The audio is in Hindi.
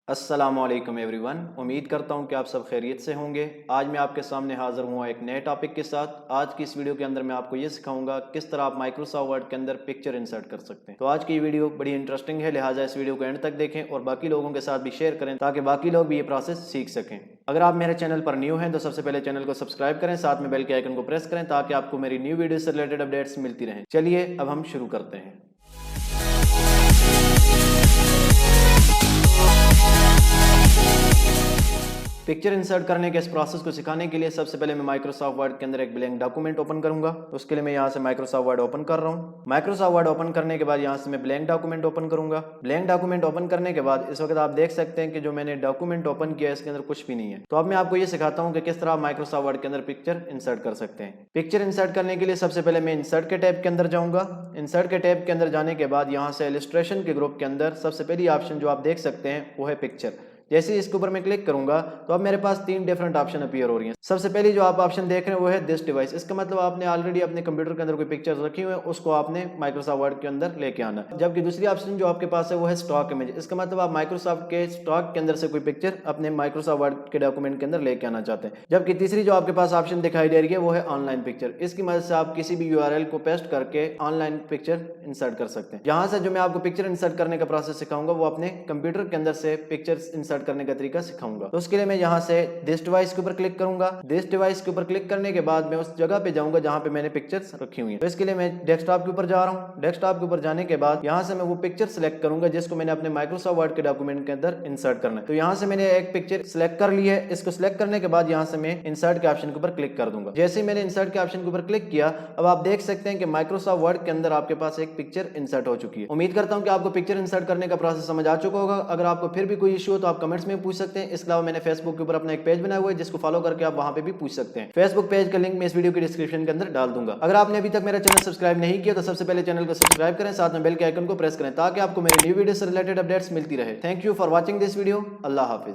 अस्सलामुअलैकुम एवरीवन, उम्मीद करता हूं कि आप सब खैरियत से होंगे। आज मैं आपके सामने हाज़िर हुआ एक नए टॉपिक के साथ। आज की इस वीडियो के अंदर मैं आपको ये सिखाऊंगा किस तरह आप माइक्रोसॉफ्ट वर्ड के अंदर पिक्चर इंसर्ट कर सकते हैं। तो आज की ये वीडियो बड़ी इंटरेस्टिंग है, लिहाजा इस वीडियो को एंड तक देखें और बाकी लोगों के साथ भी शेयर करें ताकि बाकी लोग भी ये प्रोसेस सीख सकें। अगर आप मेरे चैनल पर न्यू हैं तो सबसे पहले चैनल को सब्सक्राइब करें, साथ में बेल के आइकन को प्रेस करें ताकि आपको मेरी न्यू वीडियो से रिलेटेड अपडेट्स मिलती रहें। चलिए अब हम शुरू करते हैं। पिक्चर इंसर्ट करने के इस प्रोसेस को सिखाने के लिए सबसे पहले मैं माइक्रोसॉफ्ट वर्ड के अंदर एक ब्लैंक डॉक्यूमेंट ओपन करूंगा। उसके लिए मैं यहाँ से माइक्रोसॉफ्ट वर्ड ओपन कर रहा हूँ। माइक्रोसॉफ्ट वर्ड ओपन करने के बाद यहाँ से मैं ब्लैंक डॉक्यूमेंट ओपन करूंगा। ब्लैंक डॉक्यूमेंट ओपन करने के बाद इस वक्त आप देख सकते हैं कि जो मैंने डॉक्यूमेंट ओपन किया है इसके अंदर कुछ भी नहीं है। तो अब मैं आपको ये सिखाता हूँ कि किस तरह आप माइक्रोसॉफ्ट वर्ड के अंदर पिक्चर इंसर्ट कर सकते हैं। पिक्चर इंसर्ट करने के लिए सबसे पहले मैं इंसर्ट के टैब के अंदर जाऊंगा। इंसर्ट के टैब के अंदर जाने के बाद यहाँ से इलस्ट्रेशन के ग्रुप के अंदर सबसे पहली ऑप्शन जो आप देख सकते हैं वो है पिक्चर। जैसे ही इसके ऊपर मैं क्लिक करूंगा तो अब मेरे पास तीन डिफरेंट ऑप्शन अपीयर हो रही हैं। सबसे पहली जो आप ऑप्शन देख रहे हैं वो है दिस डिवाइस। इसका मतलब आपने ऑलरेडी अपने कंप्यूटर के अंदर कोई पिक्चर्स रखी हुई है, उसको आपने माइक्रोसॉफ्ट वर्ड के अंदर लेके आना। जबकि दूसरी ऑप्शन जो आपके पास है वो है स्टॉक इमेज। इसका मतलब आप माइक्रोसॉफ्ट के स्टॉक के अंदर से कोई पिक्चर अपने माइक्रोसॉफ्ट वर्ड के डॉक्यूमेंट के अंदर लेके आना चाहते हैं। जबकि तीसरी जो आपके पास ऑप्शन दिखाई दे रही है वो है ऑनलाइन पिक्चर। इसकी मदद से आप किसी भी URL को पेस्ट करके ऑनलाइन पिक्चर इंसर्ट कर सकते हैं। यहाँ से जो मैं आपको पिक्चर इंसर्ट करने का प्रोसेस सिखाऊंगा वो अपने कंप्यूटर के अंदर से पिक्चर इंसर्ट करने का तरीका सिखाऊंगा। तो उसके लिए मैं यहाँ से दिस डिवाइस के ऊपर क्लिक करूंगा। दिस डिवाइस के ऊपर क्लिक करने के बाद मैं उस जगह पे जाऊंगा जहाँ पे मैंने पिक्चर्स रखी हुई है। तो इसके लिए मैं डेस्कटॉप के ऊपर जा रहा हूँ। डेस्कटॉप के ऊपर जाने के बाद यहाँ से मैं वो पिक्चर सिलेक्ट करूंगा जिसको मैंने अपने माइक्रोसॉफ्ट वर्ड के डॉक्यूमेंट के अंदर इंसर्ट करना है। तो यहाँ से मैंने एक पिक्चर सिलेक्ट कर ली है। इसको सिलेक्ट करने के बाद यहाँ से मैं इंसर्ट के ऑप्शन के ऊपर क्लिक कर दूंगा। जैसे ही मैंने इंसर्ट के ऑप्शन के ऊपर क्लिक किया, अब आप देख सकते हैं कि माइक्रोसॉफ्ट वर्ड के अंदर आपके पास एक पिक्चर इंसर्ट हो चुकी है। उम्मीद करता हूँ कि आपको पिक्चर इंसर्ट करने का प्रोसेस समझ आ चुका होगा। अगर आपको फिर भी कोई इशू हो तो आप कमेंट्स में पूछ सकते हैं। इसके अलावा मैंने फेसबुक के ऊपर अपना एक पेज बनाया हुआ है जिसको फॉलो करके आप वहां पे भी पूछ सकते हैं। फेसबुक पेज का लिंक मैं इस वीडियो की डिस्क्रिप्शन के अंदर डाल दूंगा। अगर आपने अभी तक मेरा चैनल सब्सक्राइब नहीं किया तो सबसे पहले चैनल को सब्सक्राइब करें, साथ में बेल के आइकन को प्रेस करें ताकि आपको मेरी न्यू वीडियो से रिलेटेड अपडेट्स मिलती रहे। Thank you for watching this video. Allah Hafiz.